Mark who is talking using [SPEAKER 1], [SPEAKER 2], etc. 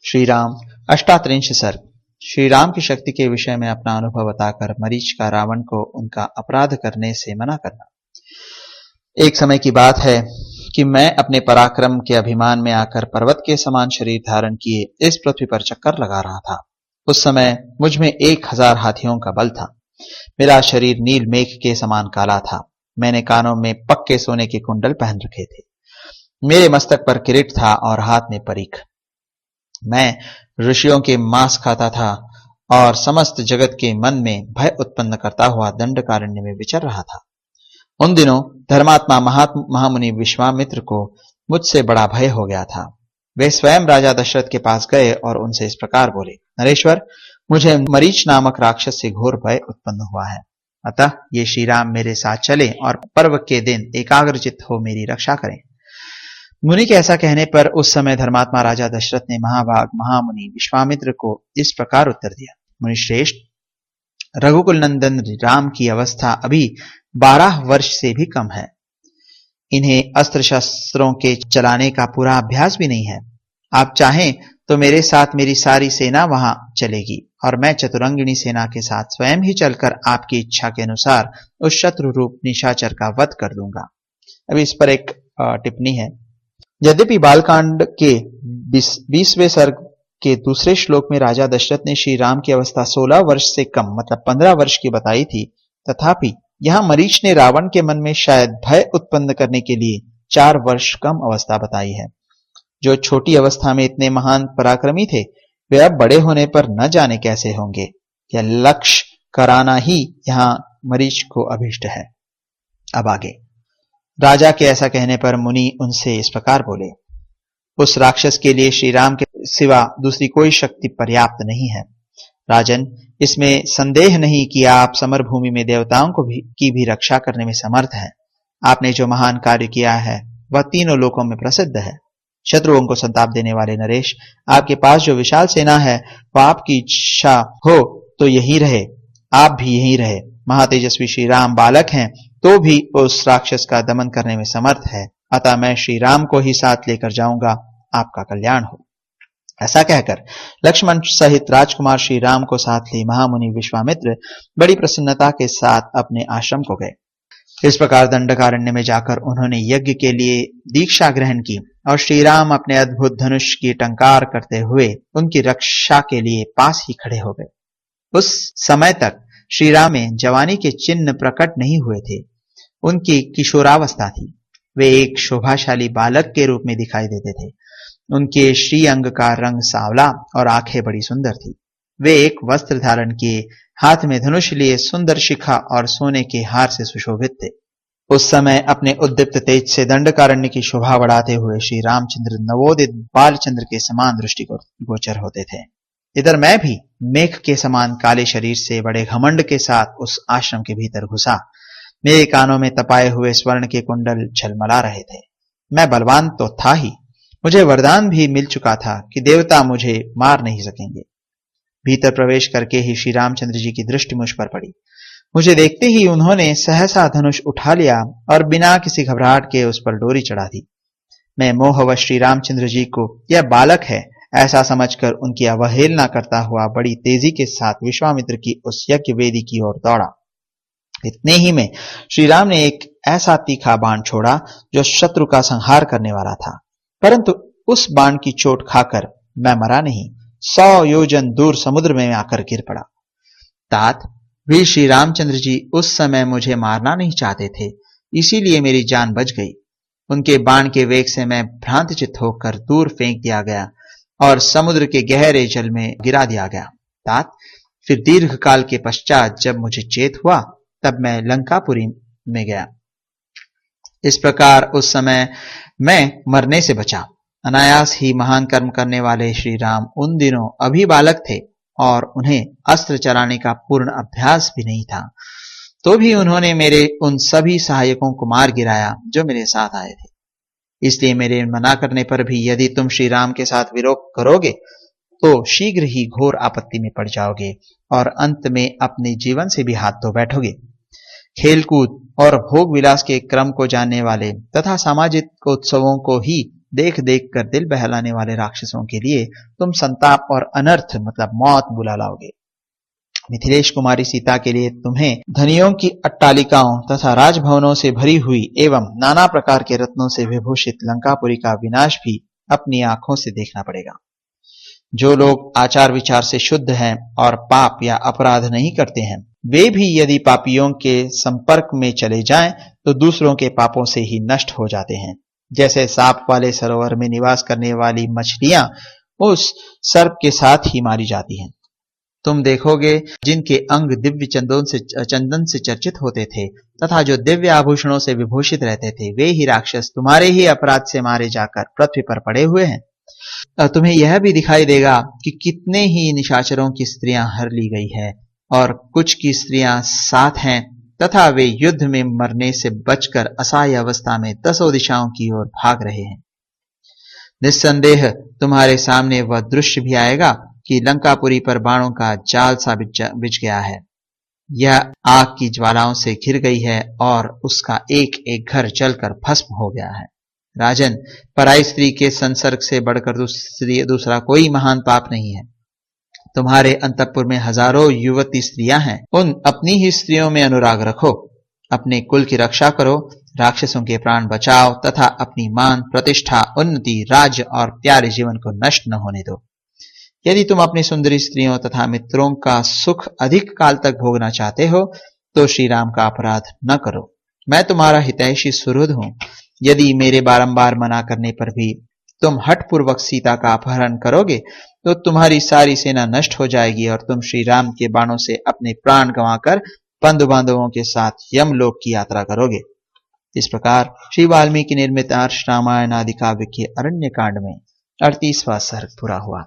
[SPEAKER 1] श्री राम अष्टात्रिंश सर्ग। श्री राम की शक्ति के विषय में अपना अनुभव बताकर मरीच का रावण को उनका अपराध करने से मना करना। एक समय की बात है कि मैं अपने पराक्रम के अभिमान में आकर पर्वत के समान शरीर धारण किए इस पृथ्वी पर चक्कर लगा रहा था। उस समय मुझ में 1000 हाथियों का बल था। मेरा शरीर नील मेघ के समान काला था। मैंने कानों में पक्के सोने के कुंडल पहन रखे थे। मेरे मस्तक पर किरीट था और हाथ में परीख। मैं ऋषियों के मांस खाता था और समस्त जगत के मन में भय उत्पन्न करता हुआ दंडकारण्य में विचर रहा था। उन दिनों धर्मात्मा महामुनि विश्वामित्र को मुझसे बड़ा भय हो गया था। वे स्वयं राजा दशरथ के पास गए और उनसे इस प्रकार बोले, नरेश्वर, मुझे मरीच नामक राक्षस से घोर भय उत्पन्न हुआ है। अतः ये श्री राम मेरे साथ चले और पर्व के दिन एकाग्रचित्त हो मेरी रक्षा करें। मुनि के ऐसा कहने पर उस समय धर्मात्मा राजा दशरथ ने महाभाग महामुनि विश्वामित्र को इस प्रकार उत्तर दिया, मुनि श्रेष्ठ, रघुकुल नंदन राम की अवस्था अभी 12 वर्ष से भी कम है। इन्हें अस्त्र शस्त्रों के चलाने का पूरा अभ्यास भी नहीं है। आप चाहें तो मेरे साथ मेरी सारी सेना वहां चलेगी और मैं चतुरंगिणी सेना के साथ स्वयं ही चलकर आपकी इच्छा के अनुसार उस शत्रु रूप निशाचर का वध कर दूंगा। अभी इस पर एक टिप्पणी है। यद्यपि बालकांड के 20वें सर्ग के दूसरे श्लोक में राजा दशरथ ने श्री राम की अवस्था 16 वर्ष से कम मतलब 15 वर्ष की बताई थी, तथापि यहां मरीच ने रावण के मन में शायद भय उत्पन्न करने के लिए 4 वर्ष कम अवस्था बताई है। जो छोटी अवस्था में इतने महान पराक्रमी थे, वे अब बड़े होने पर न जाने कैसे होंगे। यह लक्ष्य कराना ही यहां मरीच को अभिष्ट है। अब आगे। राजा के ऐसा कहने पर मुनि उनसे इस प्रकार बोले, उस राक्षस के लिए श्री राम के सिवा दूसरी कोई शक्ति पर्याप्त नहीं है। राजन, इसमें संदेह नहीं कि आप समरभूमि में देवताओं की भी रक्षा करने में समर्थ हैं। आपने जो महान कार्य किया है वह तीनों लोकों में प्रसिद्ध है। शत्रुओं को संताप देने वाले नरेश, आपके पास जो विशाल सेना है वह आपकी इच्छा हो तो यही रहे, आप भी यही रहे। महातेजस्वी श्री राम बालक हैं तो भी उस राक्षस का दमन करने में समर्थ है। अतः मैं श्री राम को ही साथ लेकर जाऊंगा, आपका कल्याण हो। ऐसा कहकर लक्ष्मण सहित राजकुमार श्री राम को साथ ले महामुनि विश्वामित्र बड़ी प्रसन्नता के साथ अपने आश्रम को गए। इस प्रकार दंडकारण्य में जाकर उन्होंने यज्ञ के लिए दीक्षा ग्रहण की और श्री राम अपने अद्भुत धनुष की टंकार करते हुए उनकी रक्षा के लिए पास ही खड़े हो गए। उस समय तक श्री राम में जवानी के चिन्ह प्रकट नहीं हुए थे। उनकी किशोरावस्था थी। वे एक शोभाशाली बालक के रूप में दिखाई देते थे। उनके श्री अंग का रंग सांवला और आंखें बड़ी सुंदर थी। वे एक वस्त्र धारण किए, हाथ में धनुष लिए सुंदर शिखा और सोने के हार से सुशोभित थे। उस समय अपने उद्दीप्त तेज से दंडकारण्य की शोभा बढ़ाते हुए श्री रामचंद्र नवोदित बालचंद्र के समान दृष्टि गोचर होते थे। इधर मैं भी मेघ के समान काले शरीर से बड़े घमंड के साथ उस आश्रम के भीतर घुसा। मेरे कानों में तपाए हुए स्वर्ण के कुंडल झलमला रहे थे। मैं बलवान तो था ही, मुझे वरदान भी मिल चुका था कि देवता मुझे मार नहीं सकेंगे। भीतर प्रवेश करके ही श्री रामचंद्र जी की दृष्टि मुझ पर पड़ी। मुझे देखते ही उन्होंने सहसा धनुष उठा लिया और बिना किसी घबराहट के उस पर डोरी चढ़ा दी। मैं मोहवश श्री रामचंद्र जी को यह बालक है ऐसा समझकर उनकी अवहेलना करता हुआ बड़ी तेजी के साथ विश्वामित्र की उस यज्ञ वेदी की ओर दौड़ा। इतने ही में श्री राम ने एक ऐसा तीखा बाण छोड़ा जो शत्रु का संहार करने वाला था, परंतु उस बाण की चोट खाकर मैं मरा नहीं, 100 योजन दूर समुद्र में आकर गिर पड़ा। तात भी श्री रामचंद्र जी उस समय मुझे मारना नहीं चाहते थे, इसीलिए मेरी जान बच गई। उनके बाण के वेग से मैं भ्रांतचित्त होकर दूर फेंक दिया गया और समुद्र के गहरे जल में गिरा दिया गया। तात फिर दीर्घ काल के पश्चात जब मुझे चेत हुआ तब मैं लंकापुरी में गया। इस प्रकार उस समय मैं मरने से बचा। अनायास ही महान कर्म करने वाले श्री राम उन दिनों अभी बालक थे और उन्हें अस्त्र चलाने का पूर्ण अभ्यास भी नहीं था, तो भी उन्होंने मेरे उन सभी सहायकों को मार गिराया जो मेरे साथ आए थे। इसलिए मेरे मना करने पर भी यदि तुम श्री राम के साथ विरोध करोगे तो शीघ्र ही घोर आपत्ति में पड़ जाओगे और अंत में अपने जीवन से भी हाथ धो बैठोगे। खेलकूद और भोग विलास के क्रम को जानने वाले तथा सामाजिक उत्सवों को ही देख देख कर दिल बहलाने वाले राक्षसों के लिए तुम संताप और अनर्थ मतलब मौत बुला लाओगे। मिथिलेश कुमारी सीता के लिए तुम्हें धनियों की अट्टालिकाओं तथा राजभवनों से भरी हुई एवं नाना प्रकार के रत्नों से विभूषित लंकापुरी का विनाश भी अपनी आंखों से देखना पड़ेगा। जो लोग आचार विचार से शुद्ध हैं और पाप या अपराध नहीं करते हैं, वे भी यदि पापियों के संपर्क में चले जाएं तो दूसरों के पापों से ही नष्ट हो जाते हैं। जैसे सांप वाले सरोवर में निवास करने वाली मछलियां उस सर्प के साथ ही मारी जाती हैं। तुम देखोगे जिनके अंग दिव्य चंदन से चर्चित होते थे तथा जो दिव्य आभूषणों से विभूषित रहते थे, वे ही राक्षस तुम्हारे ही अपराध से मारे जाकर पृथ्वी पर पड़े हुए हैं। तुम्हें यह भी दिखाई देगा कि कितने ही निशाचरों की स्त्रियां हर ली गई है और कुछ की स्त्रियां साथ हैं तथा वे युद्ध में मरने से बचकर असहाय अवस्था में दसों दिशाओं की ओर भाग रहे हैं। निस्संदेह तुम्हारे सामने वह दृश्य भी आएगा कि लंकापुरी पर बाणों का जाल सा बिछ गया है। यह आग की ज्वालाओं से घिर गई है और उसका एक एक घर जलकर भस्म हो गया है। राजन, पराई स्त्री के संसर्ग से बढ़कर दूसरा कोई महान पाप नहीं है। तुम्हारे अंतःपुर में हजारों युवती स्त्रियां हैं, उन अपनी ही स्त्रियों में अनुराग रखो, अपने कुल की रक्षा करो, राक्षसों के प्राण बचाओ तथा अपनी मान, प्रतिष्ठा, उन्नति, राज्य और प्यारे जीवन को नष्ट न होने दो। यदि तुम अपनी सुंदरी स्त्रियों तथा मित्रों का सुख अधिक काल तक भोगना चाहते हो तो श्री राम का अपराध न करो। मैं तुम्हारा हितैषी सुहृद हूं। यदि मेरे बारंबार मना करने पर भी तुम हठपूर्वक सीता का अपहरण करोगे तो तुम्हारी सारी सेना नष्ट हो जाएगी और तुम श्री राम के बाणों से अपने प्राण गंवाकर बंधु बांधवों के साथ यमलोक की यात्रा करोगे। इस प्रकार श्री वाल्मीकि निर्मित आर्ष रामायण आदि काव्य के अरण्य कांड में 38वां सर्ग पूरा हुआ।